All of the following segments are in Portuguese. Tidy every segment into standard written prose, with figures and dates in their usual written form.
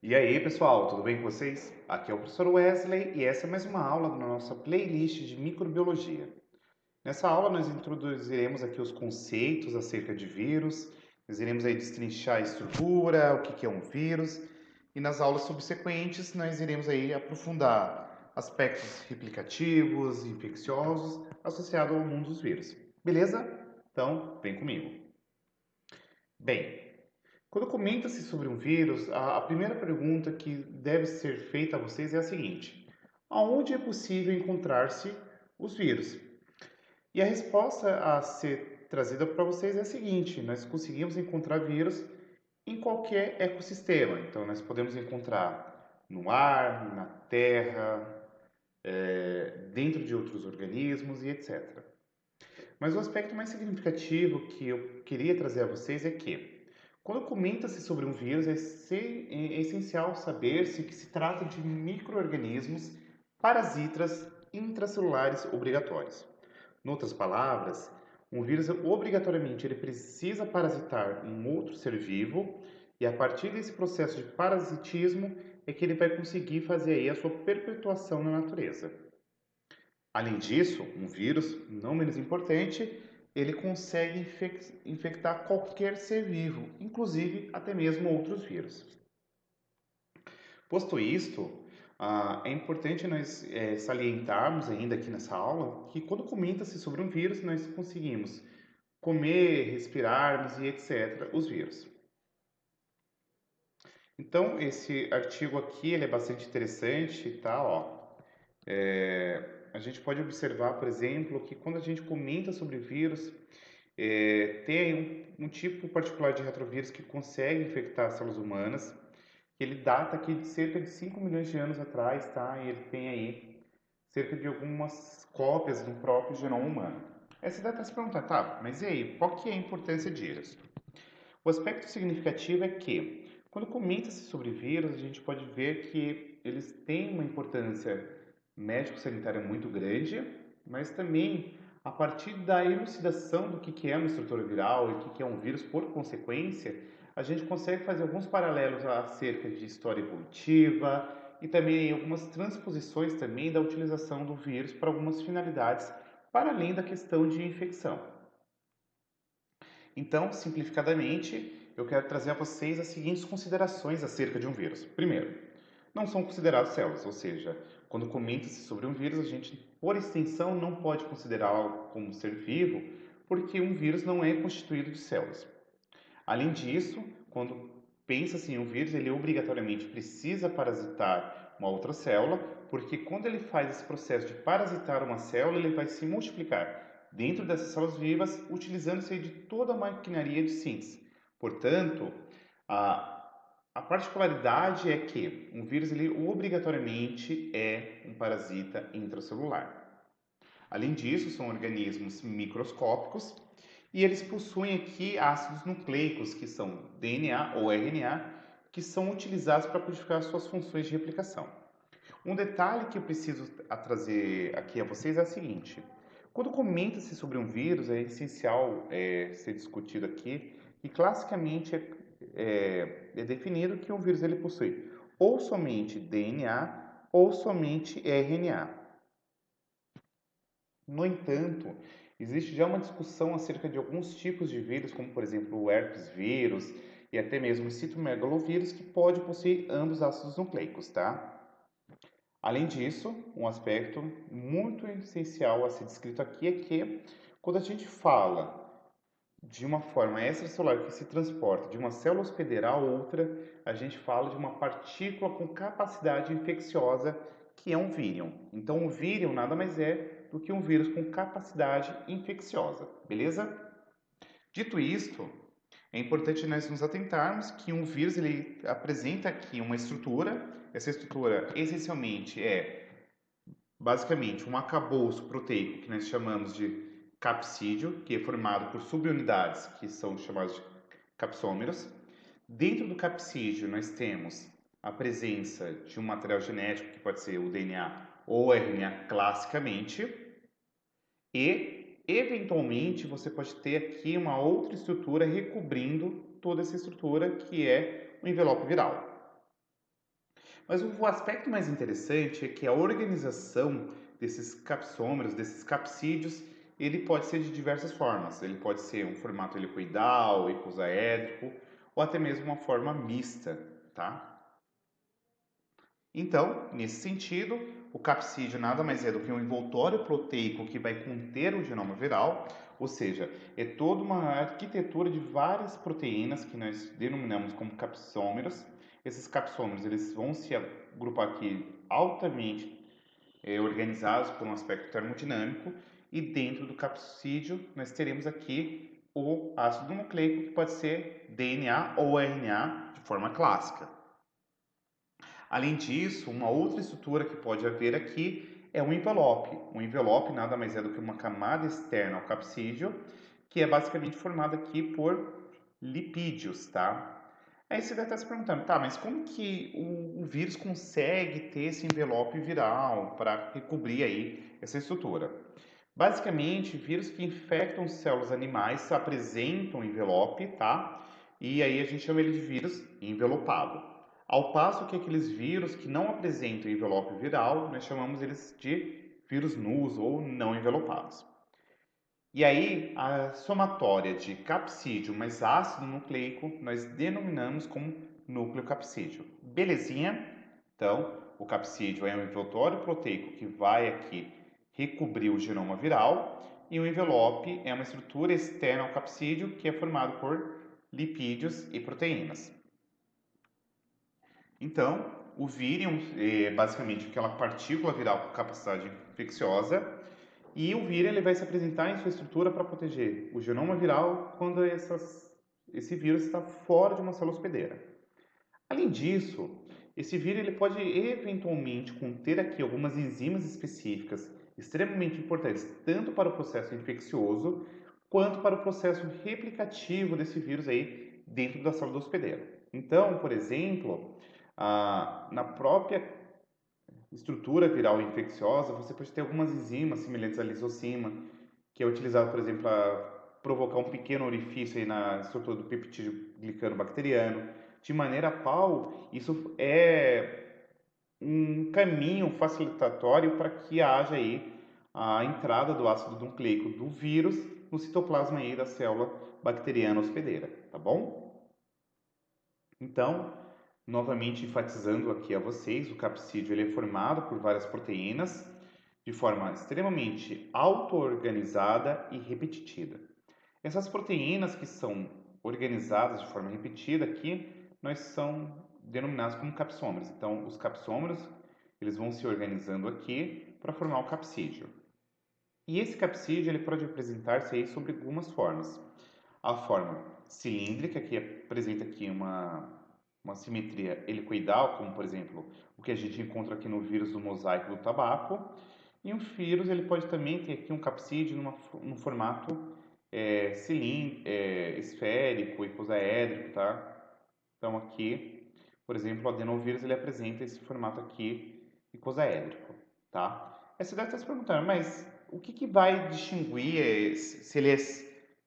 E aí, pessoal, tudo bem com vocês? Aqui é o professor Wesley e essa é mais uma aula da nossa playlist de microbiologia. Nessa aula nós introduziremos aqui os conceitos acerca de vírus, nós iremos aí destrinchar a estrutura, o que é um vírus, e nas aulas subsequentes nós iremos aí aprofundar aspectos replicativos, infecciosos, associados ao mundo dos vírus. Beleza? Então, vem comigo. Bem, quando comenta-se sobre um vírus, a primeira pergunta que deve ser feita a vocês é a seguinte: aonde é possível encontrar-se os vírus? E a resposta a ser trazida para vocês é a seguinte: nós conseguimos encontrar vírus em qualquer ecossistema. Então, nós podemos encontrar no ar, na terra, dentro de outros organismos e etc. Mas o aspecto mais significativo que eu queria trazer a vocês é que, quando comenta-se sobre um vírus, é essencial saber-se que se trata de micro-organismos parasitas intracelulares obrigatórios. Em outras palavras, um vírus obrigatoriamente ele precisa parasitar um outro ser vivo e a partir desse processo de parasitismo é que ele vai conseguir fazer aí a sua perpetuação na natureza. Além disso, um vírus, não menos importante, ele consegue infectar qualquer ser vivo, inclusive até mesmo outros vírus. Posto isto, é importante nós salientarmos ainda aqui nessa aula que quando comenta-se sobre um vírus, nós conseguimos comer, respirarmos e etc. os vírus. Então, esse artigo aqui ele é bastante interessante, tá? Ó. A gente pode observar, por exemplo, que quando a gente comenta sobre vírus, tem um tipo particular de retrovírus que consegue infectar células humanas, que ele data aqui de cerca de 5 milhões de anos atrás, tá? E ele tem aí cerca de algumas cópias do próprio genoma humano. Aí você deve estar se perguntando, tá, mas e aí, qual que é a importância disso? O aspecto significativo é que, quando comenta-se sobre vírus, a gente pode ver que eles têm uma importância médico-sanitária muito grande, mas também a partir da elucidação do que é uma estrutura viral e o que é um vírus por consequência, a gente consegue fazer alguns paralelos acerca de história evolutiva e também algumas transposições também da utilização do vírus para algumas finalidades, para além da questão de infecção. Então, simplificadamente, eu quero trazer a vocês as seguintes considerações acerca de um vírus. Primeiro, não são considerados células, ou seja, quando comenta-se sobre um vírus, a gente, por extensão, não pode considerá-lo como ser vivo, porque um vírus não é constituído de células. Além disso, quando pensa-se em um vírus, ele obrigatoriamente precisa parasitar uma outra célula, porque quando ele faz esse processo de parasitar uma célula, ele vai se multiplicar dentro dessas células vivas, utilizando-se de toda a maquinaria de síntese. Portanto, a particularidade é que um vírus ele obrigatoriamente é um parasita intracelular. Além disso, são organismos microscópicos e eles possuem aqui ácidos nucleicos, que são DNA ou RNA, que são utilizados para codificar suas funções de replicação. Um detalhe que eu preciso trazer aqui a vocês é o seguinte: quando comenta-se sobre um vírus, é essencial ser discutido aqui que classicamente é definido que um vírus ele possui ou somente DNA ou somente RNA. No entanto, existe já uma discussão acerca de alguns tipos de vírus, como por exemplo o herpes vírus e até mesmo o citomegalovírus, que pode possuir ambos ácidos nucleicos, tá? Além disso, um aspecto muito essencial a ser descrito aqui é que quando a gente fala de uma forma extracelular que se transporta de uma célula hospedeira a outra, a gente fala de uma partícula com capacidade infecciosa que é um vírion. Então, o vírion nada mais é do que um vírus com capacidade infecciosa, beleza? Dito isto, é importante nós nos atentarmos que um vírus ele apresenta aqui uma estrutura. Essa estrutura essencialmente basicamente um arcabouço proteico que nós chamamos de capsídeo, que é formado por subunidades que são chamadas de capsômeros. Dentro do capsídeo nós temos a presença de um material genético que pode ser o DNA ou o RNA classicamente e eventualmente você pode ter aqui uma outra estrutura recobrindo toda essa estrutura que é o envelope viral. Mas o aspecto mais interessante é que a organização desses capsômeros, desses capsídeos, ele pode ser de diversas formas. Ele pode ser um formato helicoidal, icosaédrico, ou até mesmo uma forma mista, tá? Então, nesse sentido, o capsídeo nada mais é do que um envoltório proteico que vai conter o genoma viral, ou seja, é toda uma arquitetura de várias proteínas que nós denominamos como capsômeros. Esses capsômeros eles vão se agrupar aqui altamente organizados por um aspecto termodinâmico e dentro do capsídeo nós teremos aqui o ácido nucleico que pode ser DNA ou RNA de forma clássica. Além disso, uma outra estrutura que pode haver aqui é um envelope. Um envelope nada mais é do que uma camada externa ao capsídeo, que é basicamente formada aqui por lipídios, tá? Aí você deve estar se perguntando, tá, mas como que o vírus consegue ter esse envelope viral para recobrir aí essa estrutura? Basicamente, vírus que infectam células animais apresentam envelope, tá? E aí a gente chama ele de vírus envelopado. Ao passo que aqueles vírus que não apresentam envelope viral, nós chamamos eles de vírus nus ou não envelopados. E aí, a somatória de capsídeo mais ácido nucleico, nós denominamos como núcleo capsídeo. Belezinha? Então, o capsídeo é um envoltório proteico que vai aqui recobrir o genoma viral e o envelope é uma estrutura externa ao capsídeo que é formado por lipídios e proteínas. Então, o vírion é basicamente aquela partícula viral com capacidade infecciosa e o vírus ele vai se apresentar em sua estrutura para proteger o genoma viral quando esse vírus está fora de uma célula hospedeira. Além disso, esse vírus ele pode eventualmente conter aqui algumas enzimas específicas extremamente importantes tanto para o processo infeccioso quanto para o processo replicativo desse vírus aí dentro da célula hospedeira. Então, por exemplo, na própria estrutura viral infecciosa, você pode ter algumas enzimas semelhantes à lisocima, que é utilizado, por exemplo, para provocar um pequeno orifício aí na estrutura do peptídeo glicano bacteriano, de maneira a qual isso é um caminho facilitatório para que haja aí a entrada do ácido nucleico do vírus no citoplasma aí da célula bacteriana hospedeira, tá bom? Então, novamente enfatizando aqui a vocês, o capsídeo ele é formado por várias proteínas de forma extremamente auto-organizada e repetitiva. Essas proteínas que são organizadas de forma repetida aqui, nós são denominados como capsômeros. Então, os capsômeros, eles vão se organizando aqui para formar o capsídeo. E esse capsídeo, ele pode apresentar-se aí sobre algumas formas. A forma cilíndrica, que apresenta aqui uma simetria helicoidal, como por exemplo o que a gente encontra aqui no vírus do mosaico do tabaco. E um vírus ele pode também ter aqui um capsídeo num formato esférico, icosaédrico, tá? Então aqui, por exemplo, o adenovírus ele apresenta esse formato aqui icosaédrico, tá? Aí você deve estar se perguntando, mas o que vai distinguir se ele é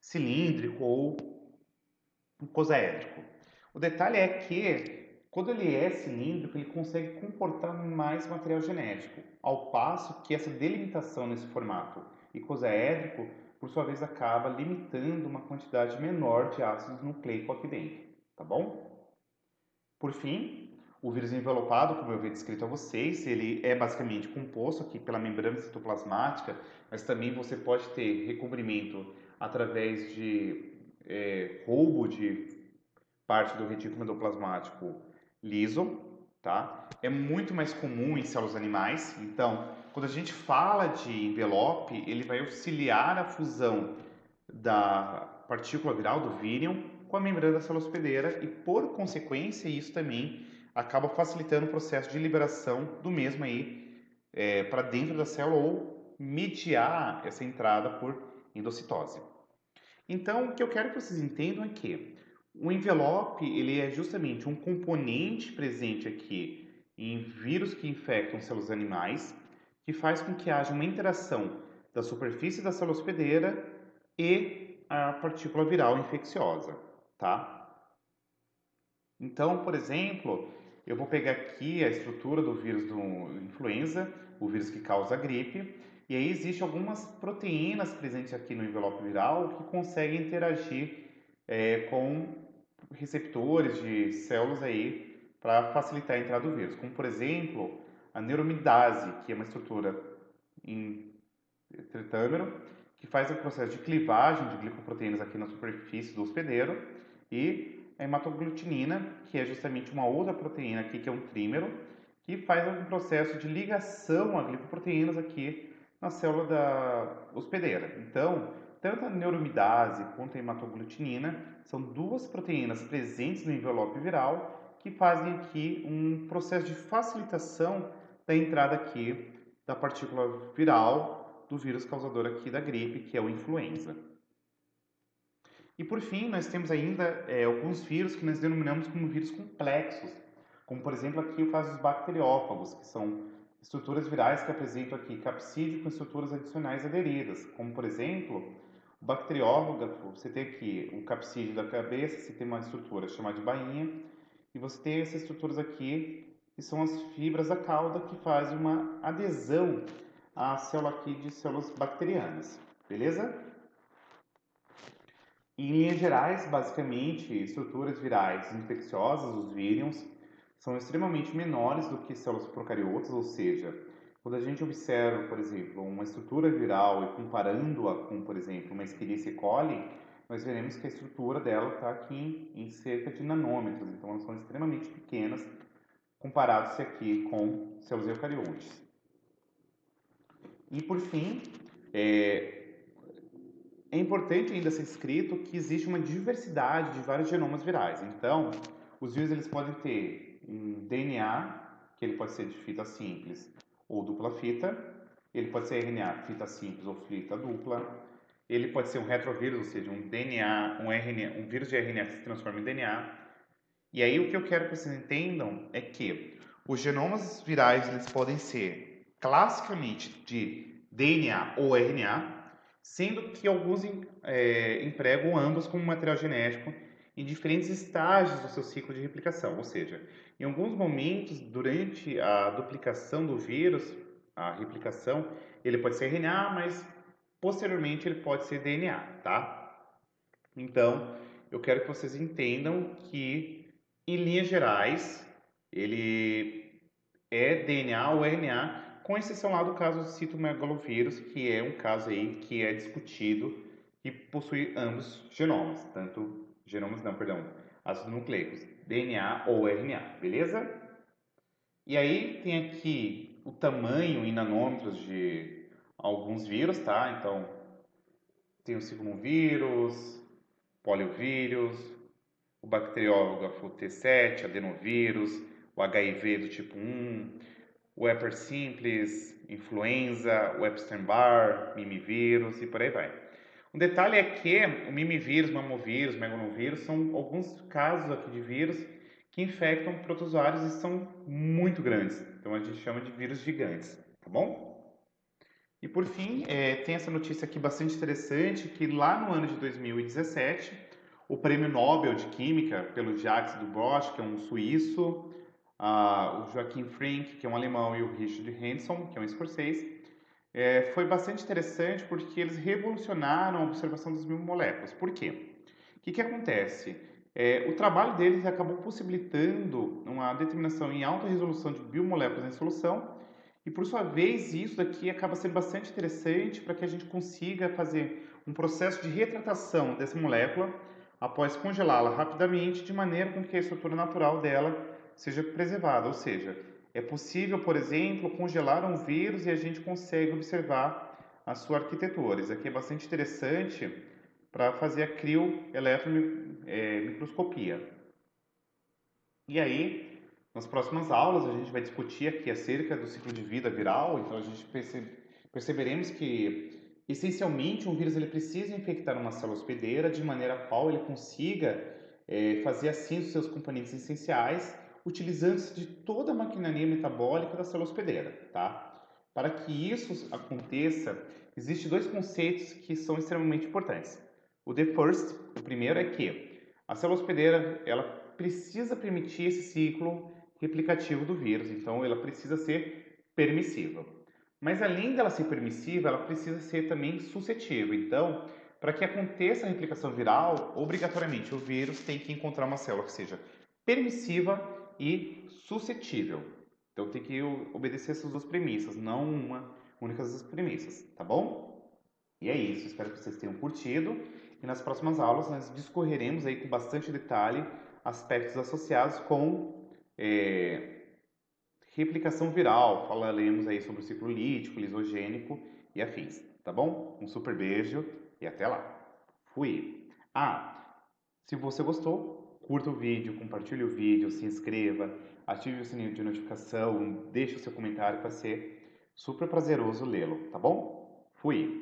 cilíndrico ou icosaédrico? O detalhe é que quando ele é cilíndrico, ele consegue comportar mais material genético, ao passo que essa delimitação nesse formato icosaédrico, por sua vez, acaba limitando uma quantidade menor de ácidos nucleicos aqui dentro, tá bom? Por fim, o vírus envelopado, como eu havia descrito a vocês, ele é basicamente composto aqui pela membrana citoplasmática, mas também você pode ter recobrimento através de roubo de parte do retículo endoplasmático liso, tá? É muito mais comum em células animais. Então, quando a gente fala de envelope, ele vai auxiliar a fusão da partícula viral do vírion com a membrana da célula hospedeira e, por consequência, isso também acaba facilitando o processo de liberação do mesmo aí para dentro da célula ou mediar essa entrada por endocitose. Então, o que eu quero que vocês entendam é que o envelope ele é justamente um componente presente aqui em vírus que infectam células animais, que faz com que haja uma interação da superfície da célula hospedeira e a partícula viral infecciosa, tá? Então, por exemplo, eu vou pegar aqui a estrutura do vírus do influenza, o vírus que causa a gripe, e aí existem algumas proteínas presentes aqui no envelope viral que conseguem interagir com receptores de células aí para facilitar a entrada do vírus, como por exemplo a neuraminidase, que é uma estrutura em tritâmero, que faz o processo de clivagem de glicoproteínas aqui na superfície do hospedeiro, e a hematoglutinina, que é justamente uma outra proteína aqui, que é um trímero, que faz um processo de ligação a glicoproteínas aqui na célula da hospedeira. Então, tanto a neuraminidase quanto a hematoglutinina são duas proteínas presentes no envelope viral que fazem aqui um processo de facilitação da entrada aqui da partícula viral do vírus causador aqui da gripe, que é o influenza. E por fim, nós temos ainda alguns vírus que nós denominamos como vírus complexos, como por exemplo aqui o caso dos bacteriófagos, que são estruturas virais que apresentam aqui capsídeo com estruturas adicionais aderidas, como por exemplo o bacteriófago, você tem aqui o capsídeo da cabeça, você tem uma estrutura chamada de bainha, e você tem essas estruturas aqui, que são as fibras da cauda que fazem uma adesão à célula aqui de células bacterianas, beleza? Em linhas gerais, basicamente, estruturas virais infecciosas, os vírions, são extremamente menores do que células procariotas, ou seja, quando a gente observa, por exemplo, uma estrutura viral e comparando-a com, por exemplo, uma Escherichia coli, nós veremos que a estrutura dela está aqui em cerca de nanômetros, então elas são extremamente pequenas comparadas aqui com células eucariontes. E por fim, é importante ainda ser escrito que existe uma diversidade de vários genomas virais. Então, os vírus eles podem ter um DNA, que ele pode ser de fita simples ou dupla fita, ele pode ser RNA fita simples ou fita dupla, ele pode ser um retrovírus, ou seja, um DNA, um RNA, um vírus de RNA que se transforma em DNA. E aí o que eu quero que vocês entendam é que os genomas virais eles podem ser classicamente de DNA ou RNA, sendo que alguns empregam ambos como material genético em diferentes estágios do seu ciclo de replicação, ou seja, em alguns momentos durante a duplicação do vírus, a replicação, ele pode ser RNA, mas posteriormente ele pode ser DNA, tá? Então, eu quero que vocês entendam que, em linhas gerais, ele é DNA ou RNA, com exceção lá do caso do citomegalovírus, que é um caso aí que é discutido e possui ambos genomas, tanto genomas não, perdão, ácidos nucleicos, DNA ou RNA, beleza? E aí tem aqui o tamanho em nanômetros de alguns vírus, tá? Então, tem o ciclovírus, poliovírus, o bacteriófago T7, adenovírus, o HIV do tipo 1, o herpes simples, influenza, o Epstein-Barr, mimivírus e por aí vai. Um detalhe é que o mimivírus, mamovírus, meganovírus são alguns casos aqui de vírus que infectam protozoários e são muito grandes. Então a gente chama de vírus gigantes, tá bom? E por fim, tem essa notícia aqui bastante interessante, que lá no ano de 2017, o Prêmio Nobel de Química, pelo Jacques Dubosc, que é um suíço, o Joachim Frick, que é um alemão, e o Richard Hanson, que é um escocês, foi bastante interessante porque eles revolucionaram a observação das biomoléculas. Por quê? O que acontece? O trabalho deles acabou possibilitando uma determinação em alta resolução de biomoléculas em solução e, por sua vez, isso daqui acaba sendo bastante interessante para que a gente consiga fazer um processo de retratação dessa molécula após congelá-la rapidamente, de maneira com que a estrutura natural dela seja preservada. Ou seja, é possível, por exemplo, congelar um vírus e a gente consegue observar a sua arquitetura. Isso aqui é bastante interessante para fazer a crioeletromicroscopia. E aí, nas próximas aulas, a gente vai discutir aqui acerca do ciclo de vida viral. Então, a gente perceberemos que, essencialmente, um vírus ele precisa infectar uma célula hospedeira de maneira a qual ele consiga fazer a síntese dos seus componentes essenciais, utilizando-se de toda a maquinaria metabólica da célula hospedeira, tá? Para que isso aconteça, existem dois conceitos que são extremamente importantes. O primeiro é que a célula hospedeira ela precisa permitir esse ciclo replicativo do vírus, então ela precisa ser permissiva. Mas além dela ser permissiva, ela precisa ser também suscetível. Então, para que aconteça a replicação viral, obrigatoriamente o vírus tem que encontrar uma célula que seja permissiva e suscetível. Então tem que obedecer essas duas premissas, não uma única das premissas, tá bom? E é isso, espero que vocês tenham curtido. E nas próximas aulas nós discorreremos aí com bastante detalhe aspectos associados com replicação viral. Falaremos aí sobre o ciclo lítico, lisogênico e afins, tá bom? Um super beijo e até lá. Fui! Se você gostou, curta o vídeo, compartilhe o vídeo, se inscreva, ative o sininho de notificação, deixe o seu comentário para ser super prazeroso lê-lo, tá bom? Fui!